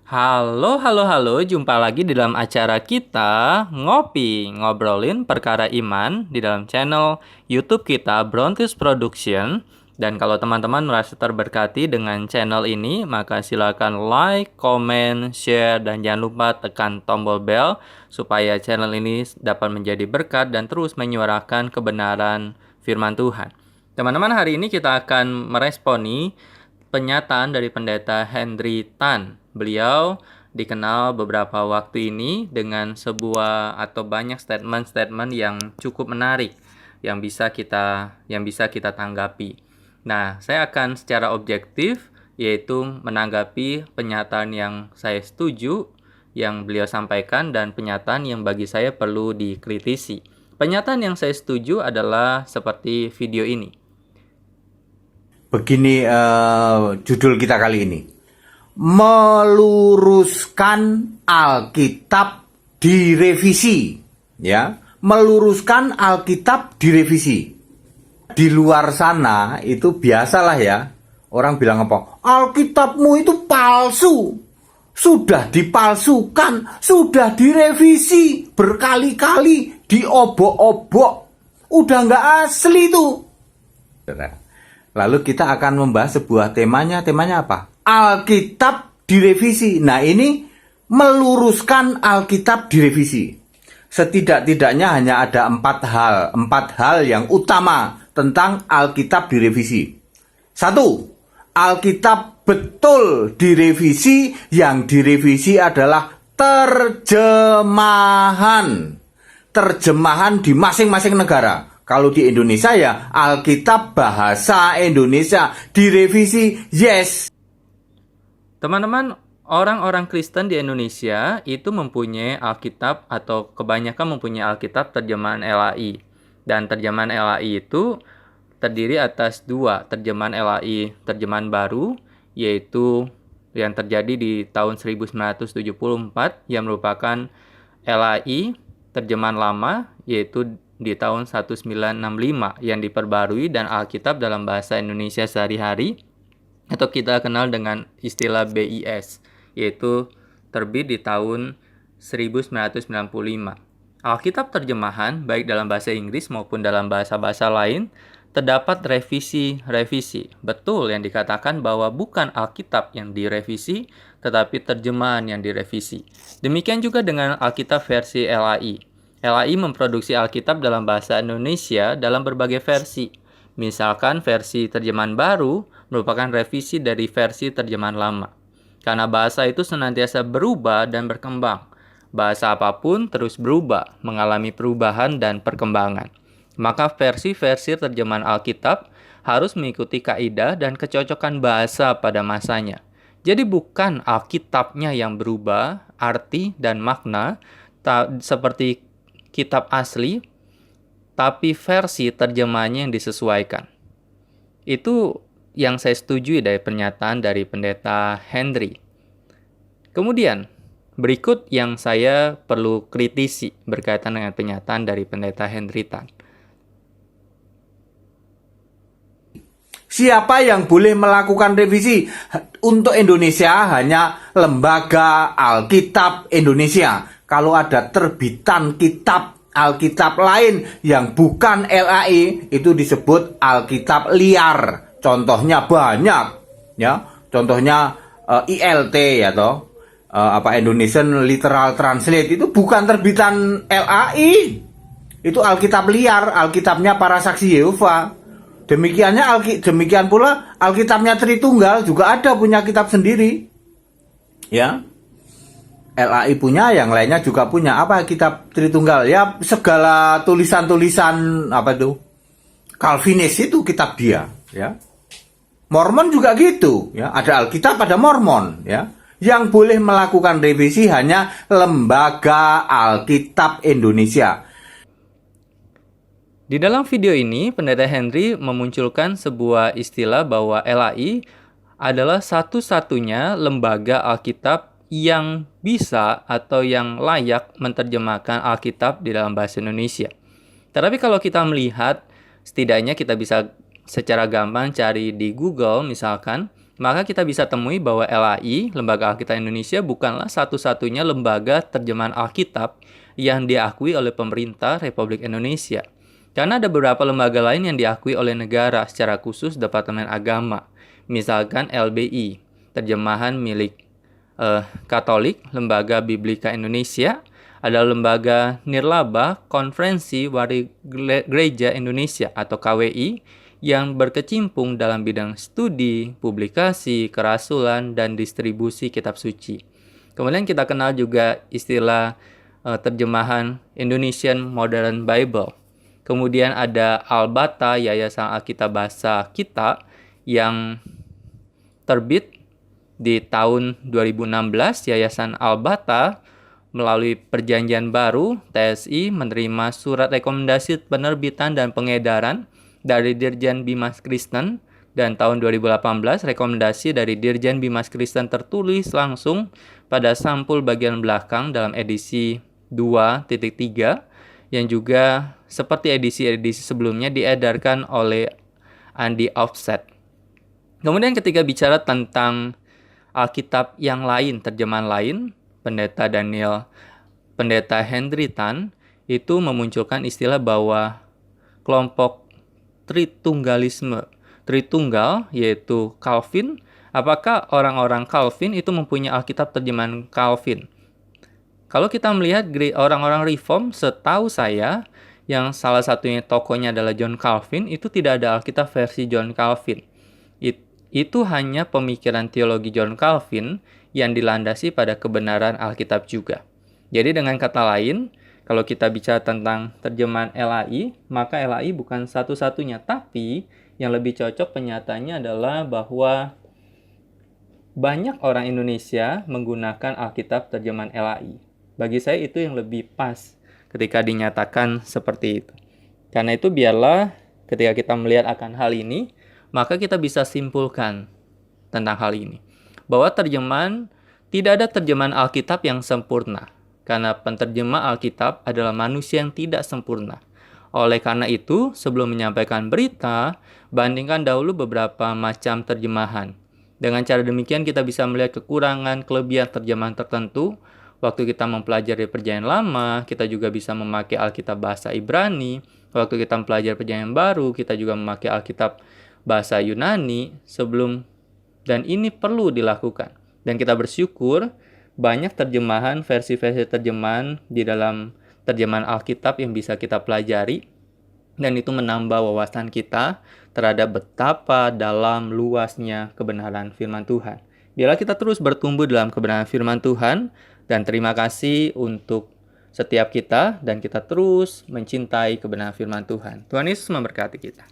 Halo, jumpa lagi di dalam acara kita Ngopi, ngobrolin perkara iman di dalam channel YouTube kita Brontis Production. Dan kalau teman-teman merasa terberkati dengan channel ini, maka silakan like, comment, share, dan jangan lupa tekan tombol bell supaya channel ini dapat menjadi berkat dan terus menyuarakan kebenaran firman Tuhan. Teman-teman, hari ini kita akan meresponi pernyataan dari Pendeta Henry Tan. Beliau dikenal beberapa waktu ini dengan sebuah atau banyak statement-statement yang cukup menarik yang bisa kita tanggapi. Nah, saya akan secara objektif yaitu menanggapi pernyataan yang saya setuju yang beliau sampaikan dan pernyataan yang bagi saya perlu dikritisi. Pernyataan yang saya setuju adalah seperti video ini. Begini judul kita kali ini. Meluruskan Alkitab direvisi, ya. Meluruskan Alkitab direvisi. Di luar sana itu biasalah ya. Orang bilang apa? Alkitabmu itu palsu. Sudah dipalsukan, sudah direvisi berkali-kali, diobok-obok. Udah nggak asli tuh. Lalu kita akan membahas sebuah temanya apa? Alkitab direvisi. Nah, ini meluruskan Alkitab direvisi. Setidak-tidaknya hanya ada empat hal yang utama tentang Alkitab direvisi. 1. Alkitab betul direvisi, yang direvisi adalah terjemahan. Terjemahan di masing-masing negara. Kalau di Indonesia ya Alkitab bahasa Indonesia direvisi, yes. Teman-teman, orang-orang Kristen di Indonesia itu mempunyai Alkitab atau kebanyakan mempunyai Alkitab terjemahan LAI. Dan terjemahan LAI itu terdiri atas dua terjemahan LAI, terjemahan baru, yaitu yang terjadi di tahun 1974 yang merupakan LAI terjemahan lama, yaitu di tahun 1965 yang diperbarui, dan Alkitab dalam bahasa Indonesia sehari-hari atau kita kenal dengan istilah BIS, yaitu terbit di tahun 1995. Alkitab terjemahan baik dalam bahasa Inggris maupun dalam bahasa-bahasa lain terdapat revisi. Betul yang dikatakan bahwa bukan Alkitab yang direvisi, tetapi terjemahan yang direvisi. Demikian juga dengan Alkitab versi LAI. LAI memproduksi Alkitab dalam bahasa Indonesia dalam berbagai versi. Misalkan versi terjemahan baru merupakan revisi dari versi terjemahan lama. Karena bahasa itu senantiasa berubah dan berkembang. Bahasa apapun terus berubah, mengalami perubahan dan perkembangan. Maka versi-versi terjemahan Alkitab harus mengikuti kaidah dan kecocokan bahasa pada masanya. Jadi bukan Alkitabnya yang berubah, arti dan makna, seperti kitab asli, tapi versi terjemahannya yang disesuaikan. Itu yang saya setuju dari pernyataan dari Pendeta Henry. Kemudian, berikut yang saya perlu kritisi berkaitan dengan pernyataan dari Pendeta Henry Tan. Siapa yang boleh melakukan revisi? Untuk Indonesia hanya Lembaga Alkitab Indonesia. Kalau ada terbitan kitab Alkitab lain yang bukan LAI, itu disebut Alkitab liar. Contohnya banyak, ya. Contohnya ILT ya toh. Indonesian Literal Translate itu bukan terbitan LAI. Itu Alkitab liar, Alkitabnya para saksi Yehova. Demikian pula Alkitabnya Tritunggal juga ada punya kitab sendiri. Ya. LAI punya, yang lainnya juga punya. Apa kitab Tritunggal? Ya segala tulisan-tulisan Calvinis itu kitab dia, ya. Mormon juga gitu, ya. Ada Alkitab, ada Mormon, ya. Yang boleh melakukan revisi hanya Lembaga Alkitab Indonesia. Di dalam video ini, Pendeta Henry memunculkan sebuah istilah bahwa LAI adalah satu-satunya lembaga Alkitab yang bisa atau yang layak menerjemahkan Alkitab di dalam bahasa Indonesia. Tetapi kalau kita melihat, setidaknya kita bisa secara gampang cari di Google misalkan, maka kita bisa temui bahwa LAI, Lembaga Alkitab Indonesia, bukanlah satu-satunya lembaga terjemahan Alkitab yang diakui oleh pemerintah Republik Indonesia. Karena ada beberapa lembaga lain yang diakui oleh negara, secara khusus Departemen Agama. Misalkan LBI, terjemahan milik Katolik, Lembaga Biblika Indonesia, ada lembaga Nirlaba Konferensi Wali Gereja Indonesia atau KWI yang berkecimpung dalam bidang studi, publikasi, kerasulan, dan distribusi kitab suci. Kemudian kita kenal juga istilah terjemahan Indonesian Modern Bible. Kemudian ada Al-Bata, Yayasan Alkitab Bahasa Kita, yang terbit di tahun 2016. Yayasan Al-Bata melalui perjanjian baru, TSI menerima surat rekomendasi penerbitan dan pengedaran dari Dirjen Bimas Kristen, dan tahun 2018 rekomendasi dari Dirjen Bimas Kristen tertulis langsung pada sampul bagian belakang dalam edisi 2.3 yang juga seperti edisi-edisi sebelumnya diedarkan oleh Andi Offset. Kemudian ketika bicara tentang Alkitab yang lain, terjemahan lain, Pendeta Henry Tan itu memunculkan istilah bahwa kelompok Tritunggal, yaitu Calvin. Apakah orang-orang Calvin itu mempunyai Alkitab terjemahan Calvin? Kalau kita melihat orang-orang Reform, setahu saya, yang salah satunya tokohnya adalah John Calvin, itu tidak ada Alkitab versi John Calvin. Itu hanya pemikiran teologi John Calvin yang dilandasi pada kebenaran Alkitab juga. Jadi dengan kata lain, kalau kita bicara tentang terjemahan LAI, maka LAI bukan satu-satunya, tapi yang lebih cocok penyataannya adalah bahwa banyak orang Indonesia menggunakan Alkitab terjemahan LAI. Bagi saya itu yang lebih pas ketika dinyatakan seperti itu. Karena itu biarlah ketika kita melihat akan hal ini, maka kita bisa simpulkan tentang hal ini. Bahwa tidak ada terjemahan Alkitab yang sempurna. Karena penterjemah Alkitab adalah manusia yang tidak sempurna. Oleh karena itu, sebelum menyampaikan berita, bandingkan dahulu beberapa macam terjemahan. Dengan cara demikian kita bisa melihat kekurangan, kelebihan terjemahan tertentu. Waktu kita mempelajari Perjanjian Lama, kita juga bisa memakai Alkitab bahasa Ibrani. Waktu kita mempelajari Perjanjian Baru, kita juga memakai Alkitab bahasa Yunani dan ini perlu dilakukan. Dan kita bersyukur banyak terjemahan, versi-versi terjemahan di dalam terjemahan Alkitab yang bisa kita pelajari, dan itu menambah wawasan kita terhadap betapa dalam luasnya kebenaran firman Tuhan. Biarlah kita terus bertumbuh dalam kebenaran firman Tuhan, dan terima kasih untuk setiap kita, dan kita terus mencintai kebenaran firman Tuhan. Tuhan Yesus memberkati kita.